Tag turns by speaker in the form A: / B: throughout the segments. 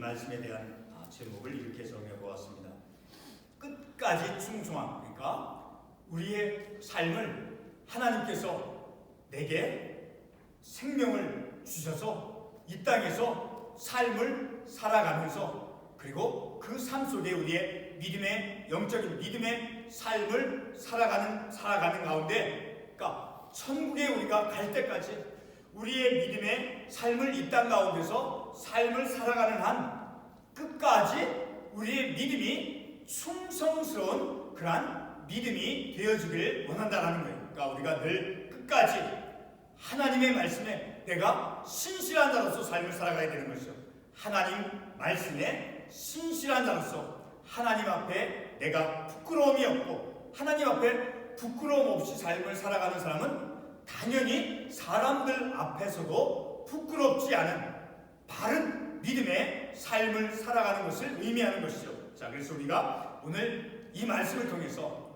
A: 말씀에 대한 제목을 이렇게 정해 보았습니다. 끝까지 충성함. 그러니까 우리의 삶을 하나님께서 내게 생명을 주셔서 이 땅에서 삶을 살아가면서, 그리고 그 삶 속에 우리의 믿음의 영적인 믿음의 삶을 살아가는 가운데, 그러니까 천국에 우리가 갈 때까지 우리의 믿음의 삶을 이 땅 가운데서 삶을 살아가는 한 끝까지 우리의 믿음이 충성스러운 그러한 믿음이 되어지길 원한다는 거예요. 그러니까 우리가 늘 끝까지 하나님의 말씀에 내가 신실한 자로서 삶을 살아가야 되는 것이죠. 하나님 말씀에 신실한 자로서 하나님 앞에 내가 부끄러움이 없고, 하나님 앞에 부끄러움 없이 삶을 살아가는 사람은 당연히 사람들 앞에서도 부끄럽지 않은 바른 믿음의 삶을 살아가는 것을 의미하는 것이죠. 자, 그래서 우리가 오늘 이 말씀을 통해서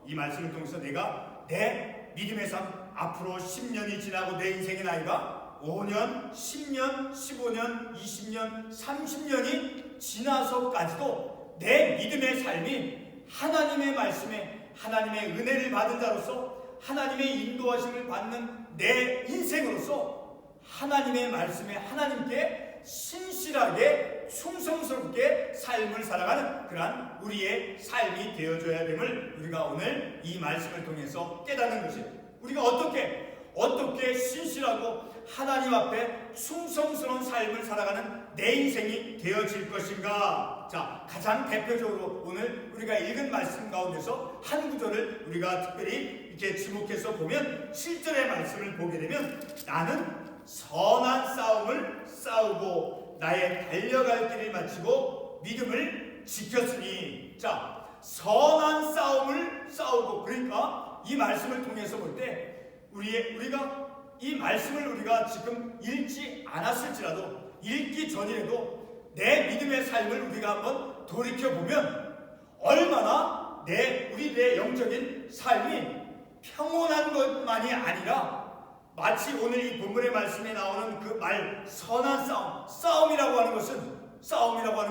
A: 내가 내 믿음의 삶, 앞으로 10년이 지나고 내 인생의 나이가 5년, 10년, 15년, 20년, 30년이 지나서까지도 내 믿음의 삶이 하나님의 말씀에 하나님의 은혜를 받은 자로서 하나님의 인도하심을 받는 내 인생으로서 하나님의 말씀에 하나님께 신실하게 충성스럽게 삶을 살아가는 그러한 우리의 삶이 되어줘야 됨을 우리가 오늘 이 말씀을 통해서 깨닫는 것이에요. 우리가 어떻게 신실하고 하나님 앞에 충성스러운 삶을 살아가는 내 인생이 되어질 것인가? 자, 가장 대표적으로 오늘 우리가 읽은 말씀 가운데서 한 구절을 우리가 특별히 이렇게 지목해서 보면 7절의 말씀을 보게 되면, 나는 선한 싸움을 싸우고 나의 달려갈 길을 마치고 믿음을 지켰으니. 자, 선한 싸움을 싸우고, 그러니까 이 말씀을 통해서 볼 때 우리가 이 말씀을 우리가 지금 읽지 않았을지라도, 읽기 전이라도 내 믿음의 삶을 우리가 한번 돌이켜보면 얼마나 내 영적인 삶이 평온한 것만이 아니라, 마치 오늘 이 본문의 말씀에 나오는 그 말 선한 싸움이라고 하는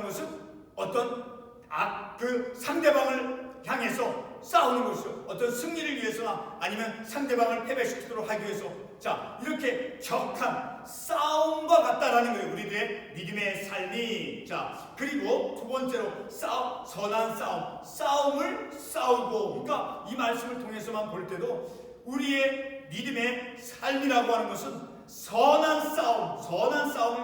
A: 것은 어떤 그 상대방을 향해서 싸우는 것이죠. 어떤 승리를 위해서나 아니면 상대방을 패배시키도록 하기 위해서, 자, 이렇게 격한 싸움과 같다라는 거예요, 우리들의 믿음의 삶이. 자, 그리고 두 번째로 선한 싸움을 싸우고. 그러니까 이 말씀을 통해서만 볼 때도 우리의 믿음의 삶이라고 하는 것은 선한 싸움,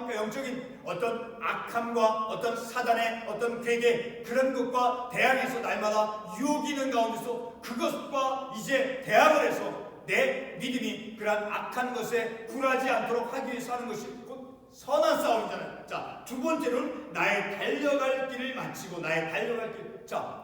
A: 그러니까 영적인 어떤 악함과 어떤 사단의 어떤 괴계, 그런 것과 대항해서 날마다 유혹이 있는 가운데서 그것과 이제 대항을 해서 내 믿음이 그러한 악한 것에 굴하지 않도록 하기 위해서 하는 것이 곧 선한 싸움이잖아요. 자, 두 번째로는 나의 달려갈 길을 마치고, 나의 달려갈 길. 자,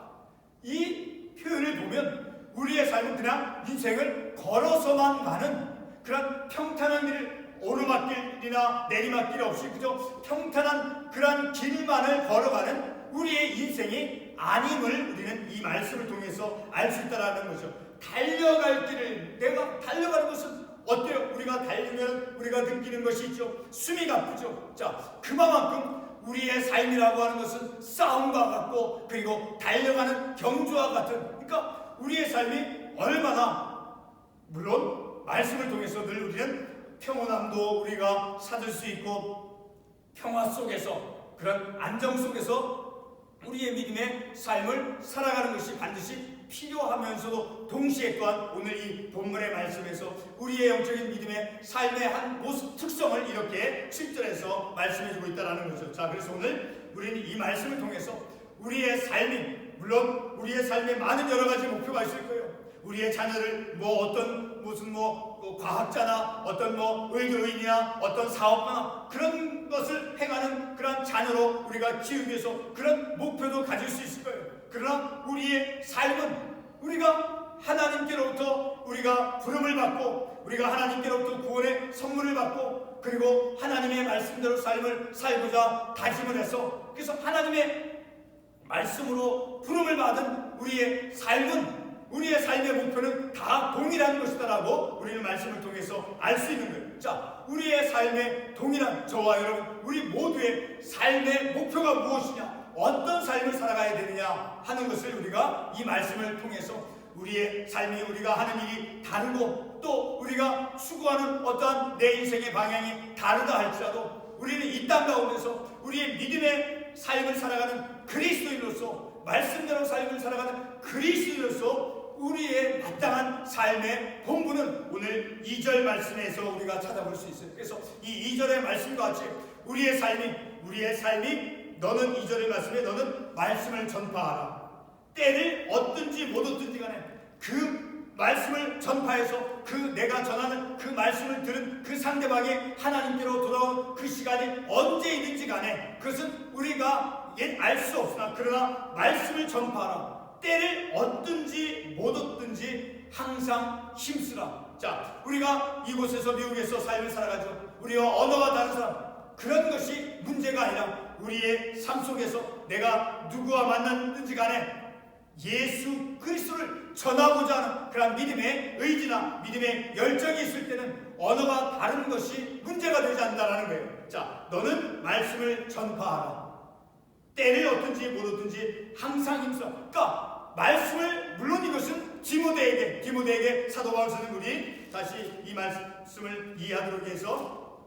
A: 이 표현을 보면 우리의 삶은 그냥 인생을 걸어서만 가는 그런 평탄한 길을, 오르막길이나 내리막길 없이 그저 평탄한 그런 길만을 걸어가는 우리의 인생이 아님을 우리는 이 말씀을 통해서 알 수 있다는 거죠. 달려갈 길을, 내가 달려가는 것은 어때요? 우리가 달리면 우리가 느끼는 것이 있죠. 숨이 가쁘죠. 자, 그만큼 우리의 삶이라고 하는 것은 싸움과 같고, 그리고 달려가는 경주와 같은, 그러니까 우리의 삶이 얼마나, 물론 말씀을 통해서 늘 우리는 평온함도 우리가 찾을 수 있고, 평화 속에서, 그런 안정 속에서 우리의 믿음의 삶을 살아가는 것이 반드시 필요하면서도 동시에 또한 오늘 이 본문의 말씀에서 우리의 영적인 믿음의 삶의 한 모습, 특성을 이렇게 7절에서 말씀해주고 있다는 거죠. 자, 그래서 오늘 우리는 이 말씀을 통해서 우리의 삶이, 물론 우리의 삶에 많은 여러 가지 목표가 있을 거예요. 우리의 자녀를 무슨 과학자나 어떤 의료인이나 어떤 사업가나 그런 것을 행하는 그런 자녀로 우리가 키우기 위해서 그런 목표도 가질 수 있을 거예요. 그러나 우리의 삶은 우리가 하나님께로부터 우리가 부름을 받고, 우리가 하나님께로부터 구원의 선물을 받고, 그리고 하나님의 말씀대로 삶을 살고자 다짐을 해서, 그래서 하나님의 말씀으로 부름을 받은 우리의 삶의 목표는 다 동일한 것이다라고 우리는 말씀을 통해서 알 수 있는 거예요. 자, 우리의 삶의 동일한 저와 여러분 우리 모두의 삶의 목표가 무엇이냐, 어떤 삶을 살아가야 되느냐 하는 것을 우리가 이 말씀을 통해서 우리의 삶이 우리가 하는 일이 다르고 또 우리가 추구하는 어떠한 내 인생의 방향이 다르다 할지라도 우리는 이 땅 가운데서 우리의 믿음의 삶을 살아가는 그리스도인으로서 말씀대로 삶을 살아가는 그리스도인으로서 우리의 마땅한 삶의 본분은 오늘 2절 말씀에서 우리가 찾아볼 수 있어요. 그래서 이 2절의 말씀과 같이 우리의 삶이 너는 2절의 말씀에 너는 말씀을 전파하라. 때를 얻든지 못 얻든지 간에 그 말씀을 전파해서 그 내가 전하는 그 말씀을 들은 그 상대방이 하나님께로 돌아온 그 시간이 언제이든지 간에 그것은 우리가 알 수 없으나 그러나 말씀을 전파하라. 때를 얻든지 못 얻든지 항상 힘쓰라. 자, 우리가 이곳에서 미국에서 삶을 살아가죠. 우리와 언어가 다른 사람, 그런 것이 문제가 아니라 우리의 삶 속에서 내가 누구와 만났든지 간에 예수 그리스도를 전하고자 하는 그런 믿음의 의지나 믿음의 열정이 있을 때는 언어가 다른 것이 문제가 되지 않는다는 거예요. 자, 너는 말씀을 전파하라. 때를 얻든지 못 얻든지 항상 힘써. 그러니까 말씀을, 물론 이것은 디모데에게 사도 바울 선생님이 다시 이 말씀을 이해하도록 해서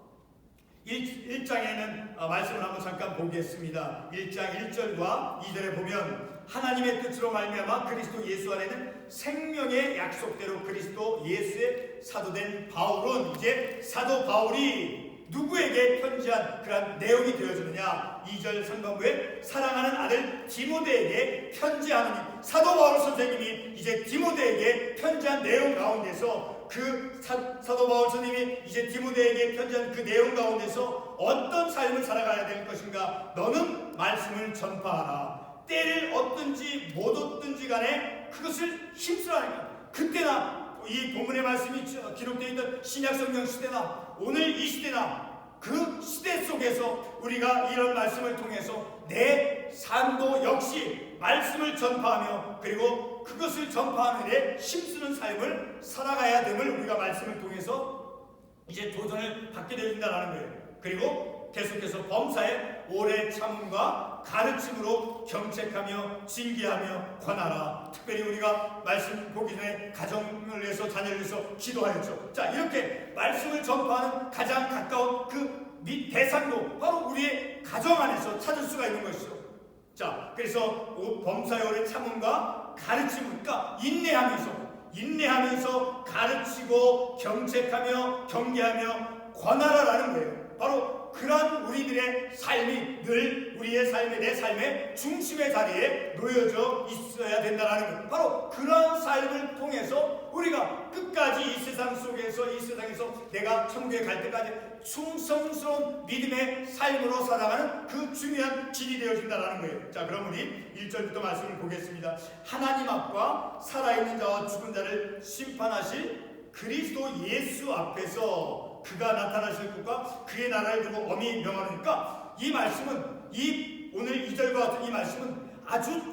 A: 1장에는 말씀을 한번 잠깐 보겠습니다. 1장 1절과 2절에 보면 하나님의 뜻으로 말미암아 그리스도 예수 안에는 생명의 약속대로 그리스도 예수의 사도된 바울은 이제 사도 바울이 누구에게 편지한 그런 내용이 되어지느냐, 2절 상반부에 사랑하는 아들 디모데에게 편지하느니, 사도 바울 선생님이 이제 디모데에게 편지한 내용 가운데서 그 사도 바울 선생님이 이제 디모데에게 편지한 그 내용 가운데서 어떤 삶을 살아가야 될 것인가, 너는 말씀을 전파하라. 때를 얻든지 못 얻든지 간에 그것을 힘쓰라는 거야. 그때나 이 본문의 말씀이 기록되어 있던 신약성경 시대나 오늘 이 시대나 그 시대 속에서 우리가 이런 말씀을 통해서 내 삶도 역시 말씀을 전파하며 그리고 그것을 전파하는 데 힘쓰는 삶을 살아가야 됨을 우리가 말씀을 통해서 이제 도전을 받게 된다는 거예요. 그리고 계속해서 범사에 오래 참음과 가르침으로 경책하며 징계하며 권하라. 특별히 우리가 말씀 보기 전에 가정을 위해서 자녀를 위해서 기도하였죠. 자, 이렇게 말씀을 전파하는 가장 가까운 그 대상도 바로 우리의 가정 안에서 찾을 수가 있는 것이죠. 자, 그래서 범사에 오래 참음과 가르침을, 그러니까 인내하면서 가르치고 경책하며 경계하며 권하라라는 거예요. 바로 그런 우리들의 삶이 늘 우리의 삶의 내 삶의 중심의 자리에 놓여져 있어야 된다는 것. 바로 그런 삶을 통해서 우리가 끝까지 이 세상 속에서 이 세상에서 내가 천국에 갈 때까지 충성스러운 믿음의 삶으로 살아가는 그 중요한 길이 되어진다는 거예요. 자, 그럼 우리 1절부터 말씀을 보겠습니다. 하나님 앞과 살아있는 자와 죽은 자를 심판하실 그리스도 예수 앞에서 그가 나타나실 것과 그의 나라를 두고 엄히 명하니까, 이 말씀은 오늘 2절과 같은 이 말씀은 아주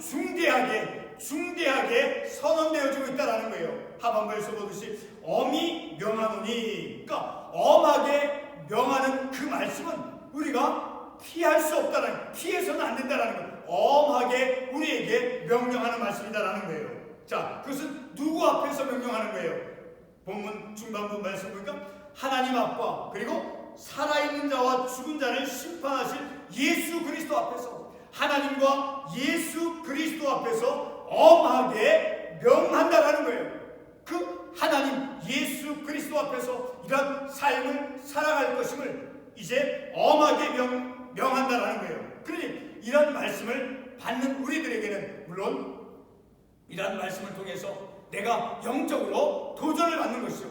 A: 중대하게 선언되어지고 있다는 거예요. 하반부에서 보듯이 엄히 명하노니, 그러니까 엄하게 명하는 그 말씀은 우리가 피할 수 없다는, 피해서는 안 된다는 거예요. 엄하게 우리에게 명령하는 말씀이다라는 거예요. 자, 그것은 누구 앞에서 명령하는 거예요? 본문 중반부 말씀 보니까 하나님 앞과 그리고 살아있는 자와 죽은 자를 심판하실 예수 그리스도 앞에서, 하나님과 예수 그리스도 앞에서 엄하게 명한다라는 거예요. 그 하나님 예수 그리스도 앞에서 이런 삶을 살아갈 것임을 이제 엄하게 명한다라는 거예요. 그러니 이런 말씀을 받는 우리들에게는 물론 이런 말씀을 통해서 내가 영적으로 도전을 받는 것이죠.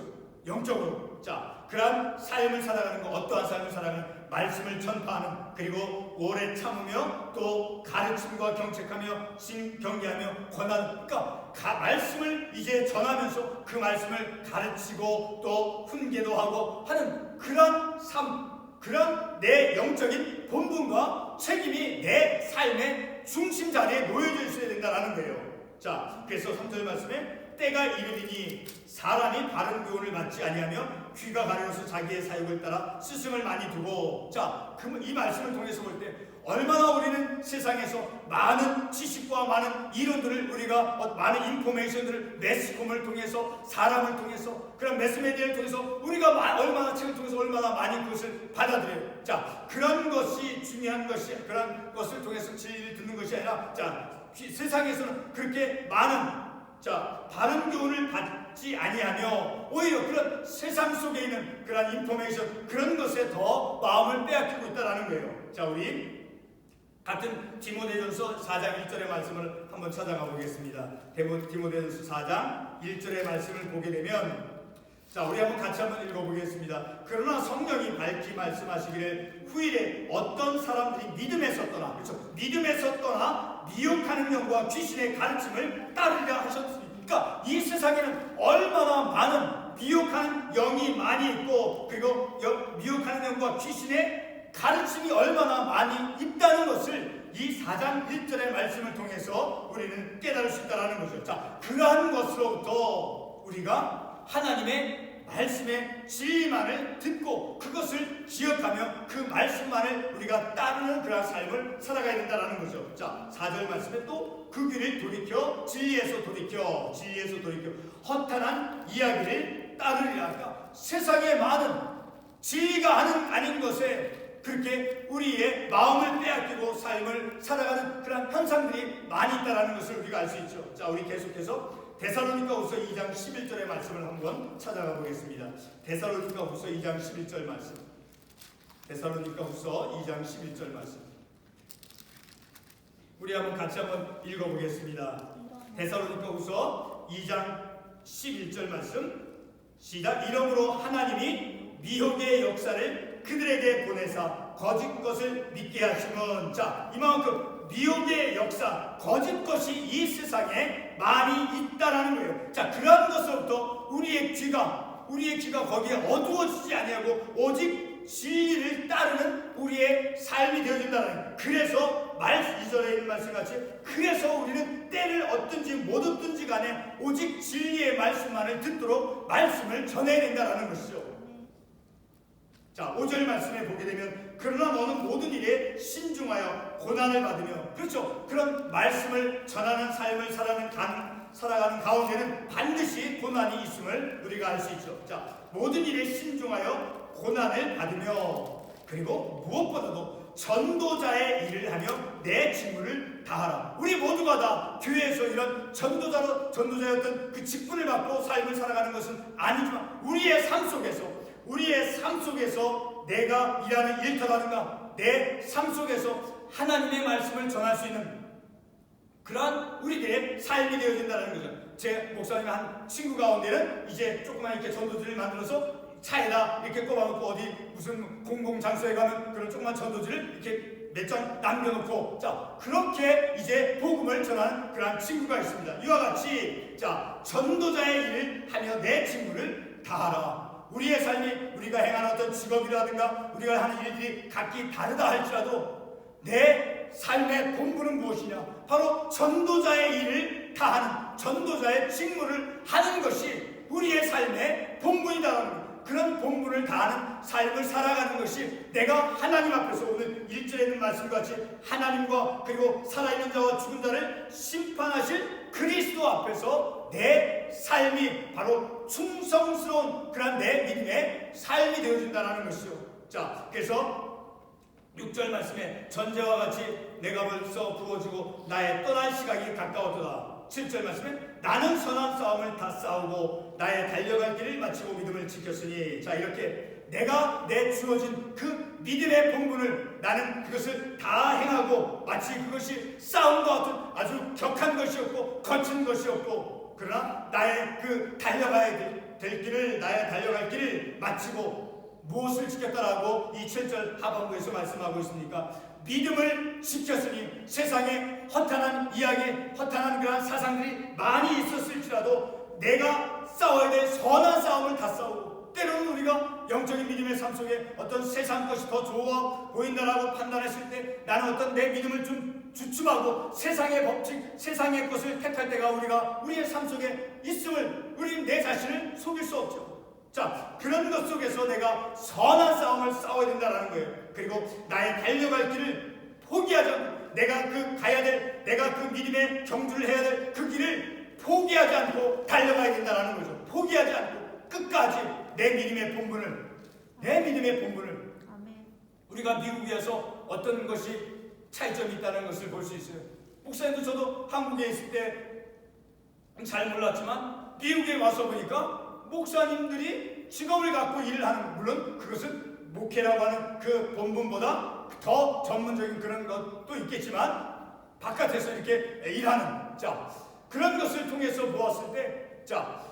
A: 영적으로. 자, 그러한 삶을 살아가는 것, 어떠한 삶을 살아가는, 말씀을 전파하는, 그리고 오래 참으며 또 가르침과 경책하며 경계하며 권하는, 그러니까 말씀을 이제 전하면서 그 말씀을 가르치고 또 훈계도 하고 하는 그런 삶, 그런 내 영적인 본분과 책임이 내 삶의 중심 자리에 놓여져 있어야 된다는 거예요. 자, 그래서 3절 말씀에 때가 이르리니 사람이 바른 교훈을 받지 아니하며 귀가 가려서 자기의 사욕을 따라 스승을 많이 두고. 자, 이 말씀을 통해서 볼 때 얼마나 우리는 세상에서 많은 지식과 많은 이론들을 우리가 많은 인포메이션들을 매스컴을 통해서 사람을 통해서 그런 매스메디아를 통해서 우리가 얼마나 책을 통해서 얼마나 많이 그것을 받아들여요. 자, 그런 것이 중요한 것이 그런 것을 통해서 진리를 듣는 것이 아니라 세상에서는 그렇게 많은 바른 교훈을 받지 아니하며 오히려 그런 세상 속에 있는 그런 인포메이션 그런 것에 더 마음을 빼앗기고 있다는 거예요. 자, 우리 같은 디모데전서 4장 1절의 말씀을 한번 찾아가 보겠습니다. 디모데전서 4장 1절의 말씀을 보게 되면 우리 같이 한번 읽어보겠습니다. 그러나 성령이 밝히 말씀하시기를 후일에 어떤 사람들이 믿음에서 떠나, 그렇죠? 믿음에서 떠나 미혹하는 영과 귀신의 가르침을 따르려 하셨으니, 그러니까 이 세상에는 얼마나 많은 미혹하는 영이 많이 있고 그리고 미혹하는 영과 귀신의 가르침이 얼마나 많이 있다는 것을 이 4장 1절의 말씀을 통해서 우리는 깨달을 수 있다는 거죠. 자, 그러한 것으로부터 우리가 하나님의 말씀의 진리만을 듣고 그것을 기억하며 그 말씀만을 우리가 따르는 그런 삶을 살아가야 된다는 거죠. 자, 4절 말씀에 또 그 귀를 돌이켜 진리에서 돌이켜 허탄한 이야기를 따르리라. 그러니까 세상에 많은 진리가 아닌 것에 그렇게 우리의 마음을 빼앗기고 삶을 살아가는 그런 현상들이 많이 있다는 것을 우리가 알 수 있죠. 자, 우리 계속해서 데살로니가후서 2장 11절의 말씀을 한번 찾아가 보겠습니다. 데살로니가후서 2장 11절 말씀. 데살로니가후서 2장 11절 말씀. 우리 같이 한번 읽어보겠습니다. 데살로니가후서 2장 11절 말씀. 시작. 이러므로 하나님이 미혹의 역사를 그들에게 보내사 거짓 것을 믿게 하심은. 자, 이만큼 미혹의 역사, 거짓 것이 이 세상에 많이 있다라는 거예요. 자, 그런 것으로부터 우리의 귀가 거기에 어두워지지 아니하고 오직 진리를 따르는 우리의 삶이 되어진다는 거예요. 그래서 2절에 있는 말씀같이 그래서 우리는 때를 얻든지 못 얻든지 간에 오직 진리의 말씀만을 듣도록 말씀을 전해야 된다는 것이죠. 자, 5절 말씀에 보게 되면 그러나 너는 모든 일에 신중하여 고난을 받으며, 그렇죠, 그런 말씀을 전하는 삶을 살아가는 가운데는 반드시 고난이 있음을 우리가 알 수 있죠. 자, 모든 일에 신중하여 고난을 받으며 그리고 무엇보다도 전도자의 일을 하며 내 직분을 다하라. 우리 모두가 다 교회에서 이런 전도자였던 그 직분을 받고 삶을 살아가는 것은 아니지만 우리의 삶 속에서 내가 일하는 일터라든가 내 삶 속에서 하나님의 말씀을 전할 수 있는 그러한 우리들의 삶이 되어진다는 거죠. 제 목사님의 한 친구 가운데는 이제 조그만 이렇게 전도지를 만들어서 차에다 이렇게 꼽아놓고 어디 무슨 공공장소에 가면 그런 조그만 전도지를 이렇게 몇 장 남겨놓고, 자, 그렇게 이제 복음을 전하는 그러한 친구가 있습니다. 이와 같이 자, 전도자의 일을 하며 내 직무를 다하라. 우리의 삶이 우리가 행하는 어떤 직업이라든가 우리가 하는 일들이 각기 다르다 할지라도 내 삶의 본분은 무엇이냐? 바로 전도자의 일을 다하는 전도자의 직무를 하는 것이 우리의 삶의 본분이다라는 거예요. 그런 본분을 다하는 삶을 살아가는 것이 내가 하나님 앞에서 오늘 1절에 있는 말씀과 같이 하나님과 그리고 살아있는 자와 죽은 자를 심판하실 그리스도 앞에서 내 삶이 바로 충성스러운 그런 내 믿음의 삶이 되어진다는 것이죠. 자, 그래서 6절 말씀에 전제와 같이 내가 벌써 부어지고 나의 떠날 시각이 가까웠도다. 7절 말씀에 나는 선한 싸움을 다 싸우고 나의 달려갈 길을 마치고 믿음을 지켰으니. 자, 이렇게 내가 내 주어진 그 믿음의 본분을 나는 그것을 다 행하고 마치 그것이 싸움과 같은 아주 격한 것이었고 거친 것이었고 그러나 나의 그 달려가야 될 길을 나의 달려갈 길을 마치고 무엇을 지켰다라고 이 7절 하반부에서 말씀하고 있습니까? 믿음을 지켰으니 세상에 허탄한 이야기, 허탄한 그런 사상들이 많이 있었을지라도 내가 싸워야 될 선한 싸움을 다 싸우고 때로는 우리가 영적인 믿음의 삶 속에 어떤 세상 것이 더 좋아 보인다라고 판단했을 때 나는 어떤 내 믿음을 좀 주춤하고 세상의 법칙, 세상의 것을 택할 때가 우리가 우리의 삶 속에 있음을 우리는 내 자신을 속일 수 없죠. 자, 그런 것 속에서 내가 선한 싸움을 싸워야 된다는 거예요. 그리고 나의 달려갈 길을 포기하지 않고 내가 가야 될, 내가 그 믿음의 경주를 해야 될 그 길을 포기하지 않고 달려가야 된다는 거죠. 포기하지 않고 끝까지 내 믿음의 본분을 우리가 미국에서 어떤 것이 차이점이 있다는 것을 볼 수 있어요. 목사님도 저도 한국에 있을 때 잘 몰랐지만 미국에 와서 보니까 목사님들이 직업을 갖고 일을 하는, 물론 그것은 목회라고 하는 그 본분보다 더 전문적인 그런 것도 있겠지만 바깥에서 이렇게 일하는, 자, 그런 것을 통해서 보았을 때, 자,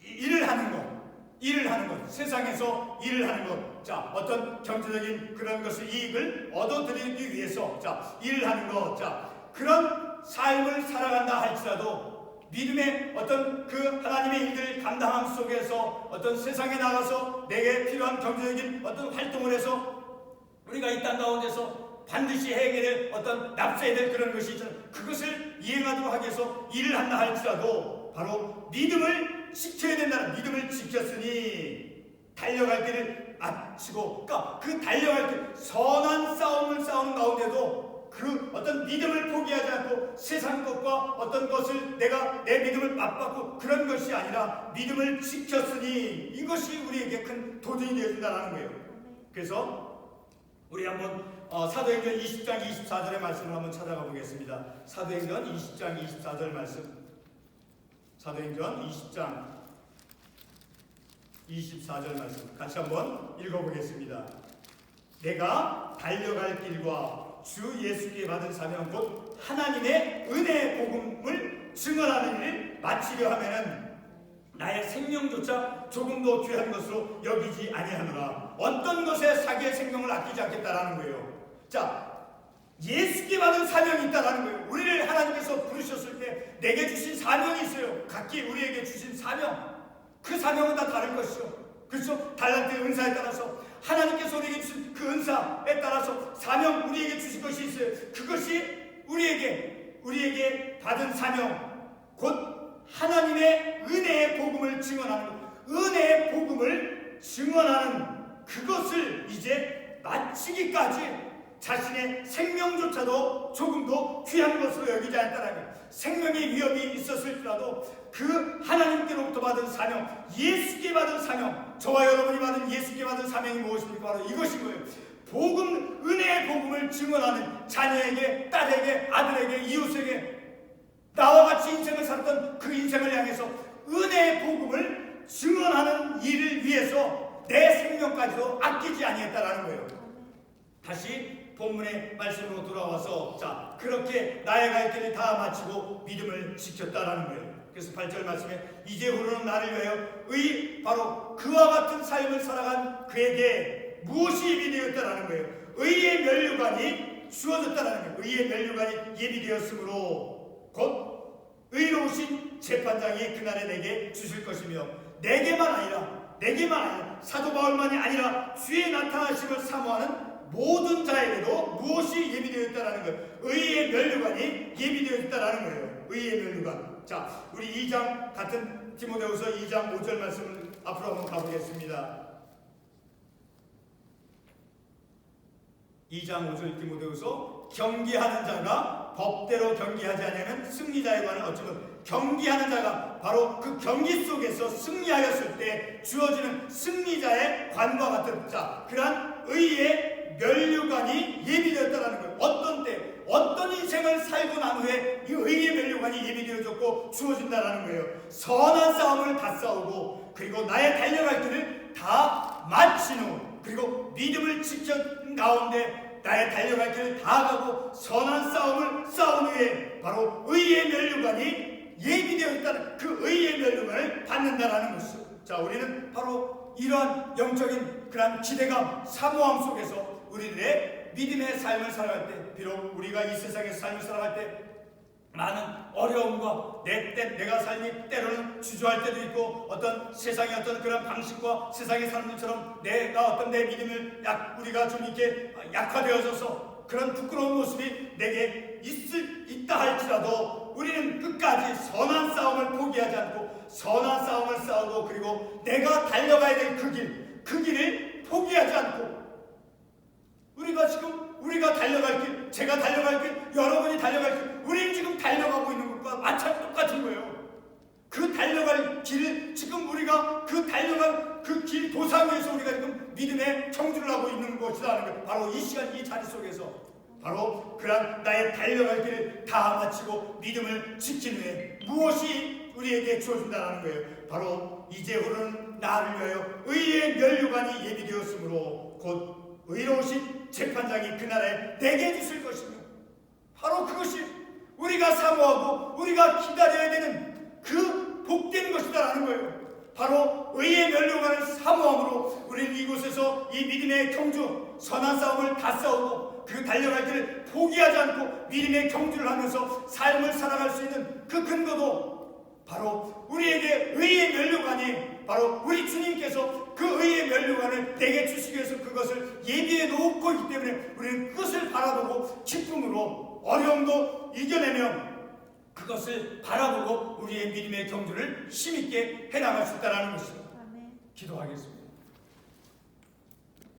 A: 일을 하는 것, 세상에서 일을 하는 것, 자, 어떤 경제적인 그런 것을 이익을 얻어들이기 위해서, 자, 일을 하는 것, 자, 그런 삶을 살아간다 할지라도 믿음의 어떤 그 하나님의 일들을 감당함 속에서 어떤 세상에 나가서 내게 필요한 경제적인 어떤 활동을 해서 우리가 이 땅 가운데서 반드시 해야 될 어떤 납세해야 될 그런 것이 있잖아요. 그것을 이행하도록 하기 위해서 일을 한다 할지라도 바로 믿음을 지켜야 된다는, 믿음을 지켰으니 달려갈 길을 마치고, 그러니까 그 달려갈 길, 선한 싸움을 싸우는 가운데도 그 어떤 믿음을 포기하지 않고 세상 것과 어떤 것을 내가 내 믿음을 맞받고 그런 것이 아니라 믿음을 지켰으니 이것이 우리에게 큰 도전이 되어진다는 거예요. 그래서 우리 한번 사도행전 20장 24절의 말씀을 한번 찾아가 보겠습니다. 사도행전 20장 24절 말씀, 사도행전 20장 24절 말씀 같이 한번 읽어보겠습니다. 내가 달려갈 길과 주 예수께 받은 사명 곧 하나님의 은혜의 복음을 증언하는 일을 마치려 하면은 나의 생명조차 조금도 귀한 것으로 여기지 아니하노라. 어떤 것에 자기의 생명을 아끼지 않겠다라는 거예요. 자, 예수께 받은 사명이 있다라는 거예요. 우리를 하나님께서 부르셨을 때 내게 주신 사명이 있어요. 각기 우리에게 주신 사명, 그 사명은 다 다를 것이죠. 그렇죠? 달란트의 은사에 따라서 하나님께서 우리에게 주신 그 은사에 따라서 사명, 우리에게 주신 것이 있어요. 그것이 우리에게 받은 사명, 곧 하나님의 은혜의 복음을 증언하는 것, 은혜의 복음을 증언하는 그것을 이제 마치기까지 자신의 생명조차도 조금도 귀한 것으로 여기지 않았다는 거예요. 생명의 위협이 있었을지라도 그 하나님께로부터 받은 사명, 예수께 받은 사명, 저와 여러분이 받은 예수께 받은 사명이 무엇입니까? 바로 이것인 거예요. 복음, 은혜의 복음을 증언하는 자녀에게, 딸에게, 아들에게, 이웃에게 나와 같이 인생을 살았던 그 인생을 향해서 은혜의 복음을 증언하는 일을 위해서 내 생명까지도 아끼지 아니했다라는 거예요. 다시 본문의 말씀으로 돌아와서, 자, 그렇게 나의 갈 길을 다 마치고 믿음을 지켰다라는 거예요. 그래서 8절 말씀에 이제후로는 나를 위하여 바로 그와 같은 삶을 살아간 그에게 무엇이 예비되었다라는 거예요. 의의 면류관이 주어졌다라는 거예요. 의의 면류관이 예비되었으므로 곧 의로우신 재판장이 그날에 내게 주실 것이며 내게만 아니라 사도 바울만이 아니라 주의 나타나심을 사모하는 모든 자에게도 무엇이 예비되었다라는 거예요. 의의 면류관이 예비되었다라는 거예요. 의의 면류관. 자, 우리 2장 같은 디모데후서 2장 5절 말씀을 앞으로 한번 가보겠습니다. 2장 5절 디모데후서 경기하는 자가 법대로 경기하지 않으면 승리자에 관한 어쩌면 경기하는 자가 바로 그 경기 속에서 승리하였을 때 주어지는 승리자의 관과 같은, 자, 그러한 의의 면류관이 예비되었다는 거예요. 어떤 때, 어떤 인생을 살고 난 후에 이 의의 면류관이 예비되어졌고 주어진다는 거예요. 선한 싸움을 다 싸우고 그리고 나의 달려갈 길을 다 마친 후 그리고 믿음을 지킨 가운데 나의 달려갈 길을 다 가고 선한 싸움을 싸운 후에 바로 의의 면류관이 예비되어 있다는 그 의의 면류관을 받는다라는 것이죠. 자, 우리는 바로 이러한 영적인 그런 기대감, 사모함 속에서 우리들의 믿음의 삶을 살아갈 때, 비록 우리가 이 세상에서 삶을 살아갈 때 많은 어려움과 내가 삶이 때로는 주저할 때도 있고 어떤 세상의 어떤 그런 방식과 세상의 사람들처럼 내 믿음을 우리가 좀 이렇게 약화되어져서 그런 부끄러운 모습이 내게 있다 할지라도 우리는 끝까지 선한 싸움을 포기하지 않고 선한 싸움을 싸우고 그리고 내가 달려가야 될 그 길을 포기하지 않고 우리가 달려갈 길, 제가 달려갈 길, 여러분이 달려갈 길, 우리는 지금 달려가고 있는 것과 마찬가지 똑같은 거예요. 그 달려갈 길을 지금 우리가 그 달려갈 그 길 도상 위에서 우리가 지금 믿음의 청주를 하고 있는 것이라는 거예요. 바로 이 시간 이 자리 속에서 바로 그런 나의 달려갈 길을 다 마치고 믿음을 지킨 후에 무엇이 우리에게 주어진다는 거예요. 바로 이제후로는 나를 위하여 의의 면류관이 예비되었으므로 곧 의로우신 재판장이 그 나라에 내게 주실 것이며 바로 그것이 우리가 사모하고 우리가 기다려야 되는 그 복된 것이다라는 거예요. 바로 의의 면류관을 사모함으로 우리는 이곳에서 이 믿음의 경주 선한 싸움을 다 싸우고 그 달려갈 길을 포기하지 않고 믿음의 경주를 하면서 삶을 살아갈 수 있는 그 근거도 바로 우리에게 의의 면류관이 바로 우리 주님께서 그 의의 면류관을 내게 주시기 위해서 그것을 예비해 놓고 있기 때문에 우리는 그것을 바라보고 기쁨으로 어려움도 이겨내며 그것을 바라보고 우리의 믿음의 경주를 힘있게 해나갈 수 있다는 것입니다.